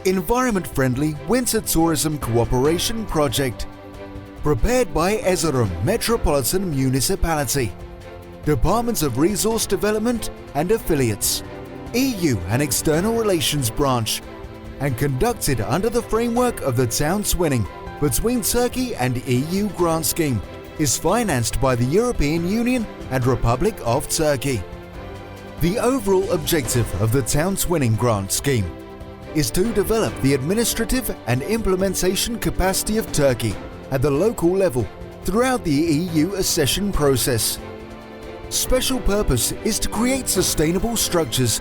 Environment-friendly winter tourism cooperation project. Prepared by Erzurum Metropolitan Municipality, Departments of Resource Development and Affiliates, EU and External Relations Branch, and conducted under the framework of the Town Twinning between Turkey and EU grant scheme, is financed by the European Union and Republic of Turkey. The overall objective of the Town Twinning grant scheme is to develop the administrative and implementation capacity of Turkey at the local level throughout the EU accession process. Special purpose is to create sustainable structures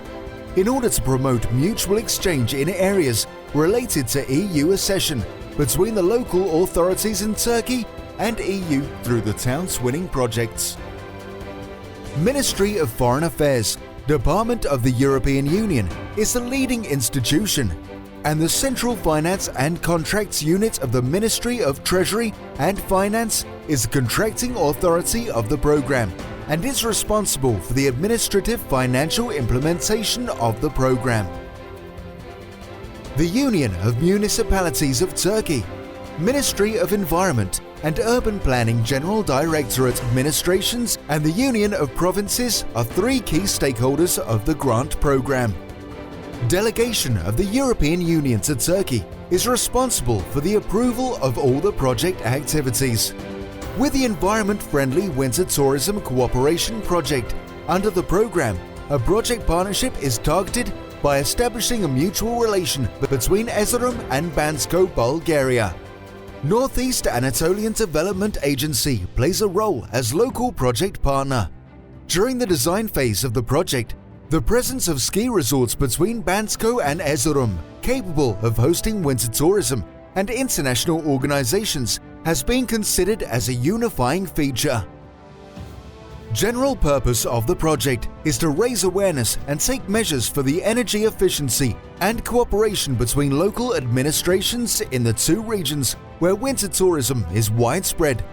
in order to promote mutual exchange in areas related to EU accession between the local authorities in Turkey and EU through the Town Twinning projects. Ministry of Foreign Affairs, Department of the European Union, is the leading institution and the Central Finance and Contracts Unit of the Ministry of Treasury and Finance is the contracting authority of the program and is responsible for the administrative financial implementation of the program. The Union of Municipalities of Turkey, Ministry of Environment and Urban Planning General Directorate Administrations and the Union of Provinces are three key stakeholders of the grant program. Delegation of the European Union to Turkey is responsible for the approval of all the project activities. With the environment-friendly winter tourism cooperation project under the program, a project partnership is targeted by establishing a mutual relation between Erzurum and Bansko, Bulgaria. Northeast Anatolian Development Agency plays a role as local project partner. During the design phase of the project, the presence of ski resorts between Bansko and Erzurum, capable of hosting winter tourism and international organizations, has been considered as a unifying feature. General purpose of the project is to raise awareness and take measures for the energy efficiency and cooperation between local administrations in the two regions where winter tourism is widespread.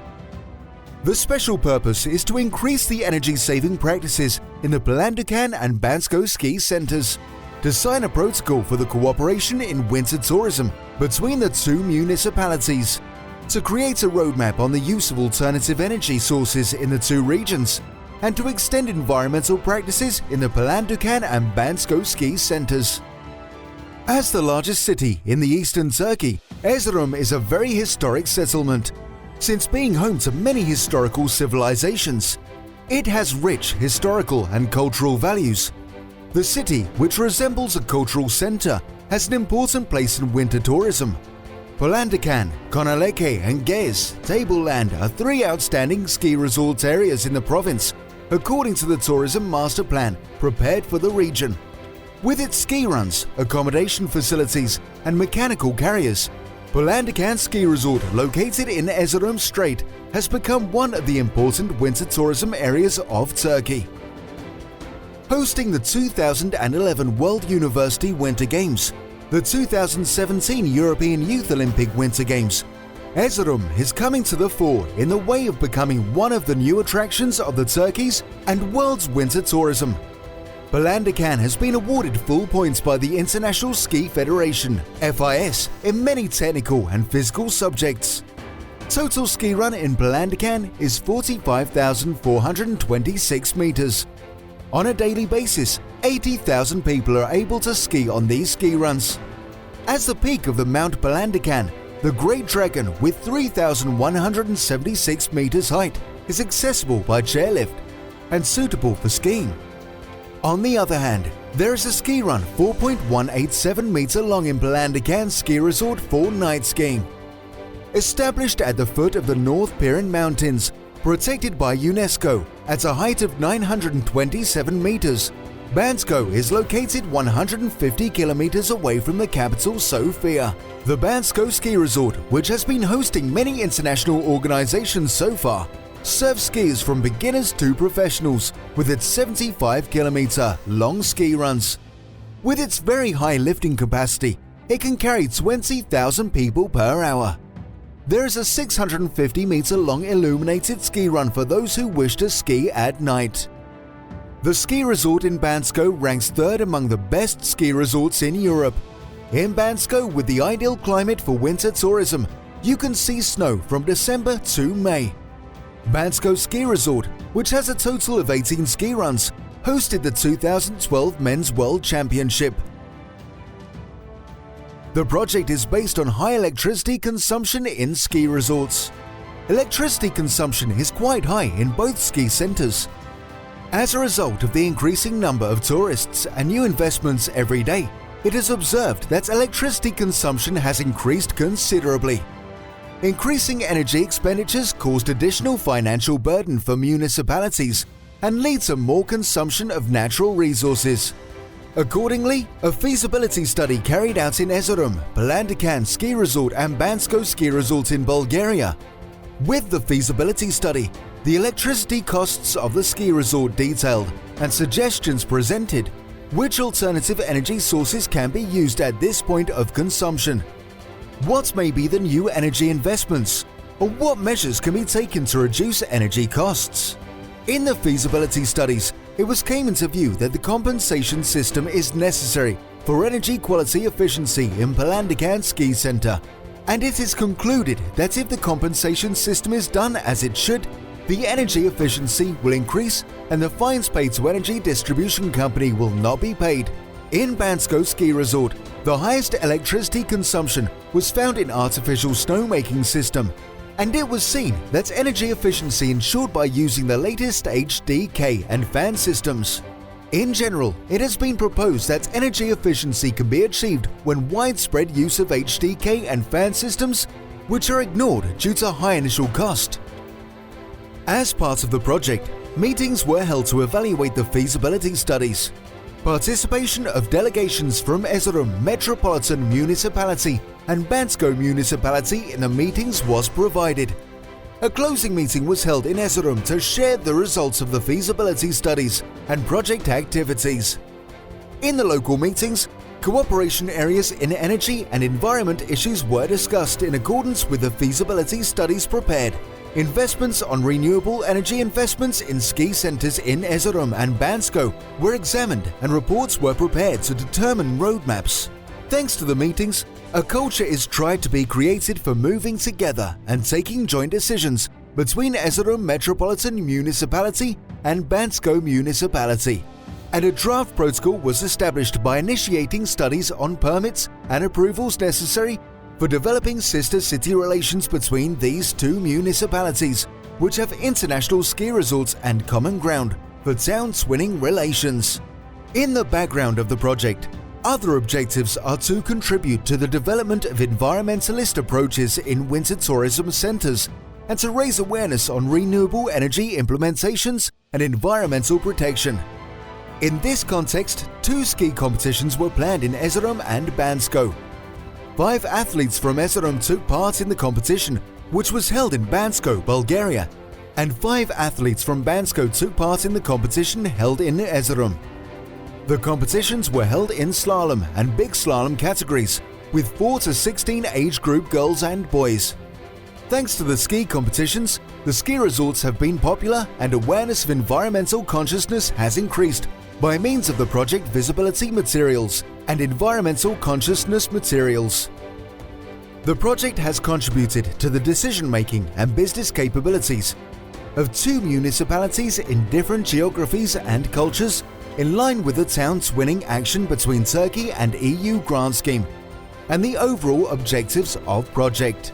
The special purpose is to increase the energy-saving practices in the Palandöken and Bansko ski centers, design a protocol for the cooperation in winter tourism between the two municipalities, to create a roadmap on the use of alternative energy sources in the two regions, and to extend environmental practices in the Palandöken and Bansko ski centers. As the largest city in the eastern Turkey, Erzurum is a very historic settlement. Since being home to many historical civilizations, it has rich historical and cultural values. The city, which resembles a cultural center, has an important place in winter tourism. Palandöken, Konaleke and Gez Tableland are three outstanding ski resort areas in the province, according to the tourism master plan prepared for the region. With its ski runs, accommodation facilities and mechanical carriers, Palandöken Ski Resort, located in Erzurum Strait, has become one of the important winter tourism areas of Turkey. Hosting the 2011 World University Winter Games, the 2017 European Youth Olympic Winter Games, Erzurum is coming to the fore in the way of becoming one of the new attractions of the Turkey's and world's winter tourism. Palandöken has been awarded full points by the International Ski Federation (FIS) in many technical and physical subjects. Total ski run in Palandöken is 45,426 meters. On a daily basis, 80,000 people are able to ski on these ski runs. As the peak of the Mount Palandöken, the Great Dragon with 3,176 meters height is accessible by chairlift and suitable for skiing. On the other hand, there is a ski run 4.187 meter long in Palandöken Ski Resort for night skiing. Established at the foot of the North Pirin Mountains, protected by UNESCO at a height of 927 meters, Bansko is located 150 kilometers away from the capital Sofia. The Bansko Ski Resort, which has been hosting many international organizations so far, serves skiers from beginners to professionals with its 75-kilometer long ski runs. With its very high lifting capacity, it can carry 20,000 people per hour. There is a 650-meter long illuminated ski run for those who wish to ski at night. The ski resort in Bansko ranks third among the best ski resorts in Europe. In Bansko, with the ideal climate for winter tourism, you can see snow from December to May. Bansko Ski Resort, which has a total of 18 ski runs, hosted the 2012 Men's World Championship. The project is based on high electricity consumption in ski resorts. Electricity consumption is quite high in both ski centers. As a result of the increasing number of tourists and new investments every day, it is observed that electricity consumption has increased considerably. Increasing energy expenditures caused additional financial burden for municipalities and lead to more consumption of natural resources. Accordingly, a feasibility study carried out in Erzurum, Palandikan Ski Resort and Bansko Ski Resort in Bulgaria. With the feasibility study, the electricity costs of the ski resort detailed and suggestions presented which alternative energy sources can be used at this point of consumption. What may be the new energy investments, or what measures can be taken to reduce energy costs? In the feasibility studies, it came into view that the compensation system is necessary for energy quality efficiency in Palandikan Ski Center, and it is concluded that if the compensation system is done as it should, the energy efficiency will increase and the fines paid to energy distribution company will not be paid. In Bansko Ski Resort, the highest electricity consumption was found in artificial snowmaking system, and it was seen that energy efficiency ensured by using the latest HDK and fan systems. In general, it has been proposed that energy efficiency can be achieved when widespread use of HDK and fan systems, which are ignored due to high initial cost. As part of the project, meetings were held to evaluate the feasibility studies. Participation of delegations from Erzurum Metropolitan Municipality and Bansko Municipality in the meetings was provided. A closing meeting was held in Erzurum to share the results of the feasibility studies and project activities. In the local meetings, cooperation areas in energy and environment issues were discussed in accordance with the feasibility studies prepared. Investments on renewable energy investments in ski centers in Erzurum and Bansko were examined and reports were prepared to determine roadmaps. Thanks to the meetings, a culture is tried to be created for moving together and taking joint decisions between Erzurum Metropolitan Municipality and Bansko Municipality. And a draft protocol was established by initiating studies on permits and approvals necessary for developing sister city relations between these two municipalities, which have international ski resorts and common ground for town-twinning relations. In the background of the project, other objectives are to contribute to the development of environmentalist approaches in winter tourism centers and to raise awareness on renewable energy implementations and environmental protection. In this context, 2 ski competitions were planned in Erzurum and Bansko. 5 athletes from Erzurum took part in the competition, which was held in Bansko, Bulgaria, and 5 athletes from Bansko took part in the competition held in Erzurum. The competitions were held in slalom and big slalom categories, with 4 to 16 age group girls and boys. Thanks to the ski competitions, the ski resorts have been popular and awareness of environmental consciousness has increased by means of the project visibility materials and environmental consciousness materials. The project has contributed to the decision-making and business capabilities of 2 municipalities in different geographies and cultures, in line with the town-twinning action between Turkey and EU grant scheme and the overall objectives of project.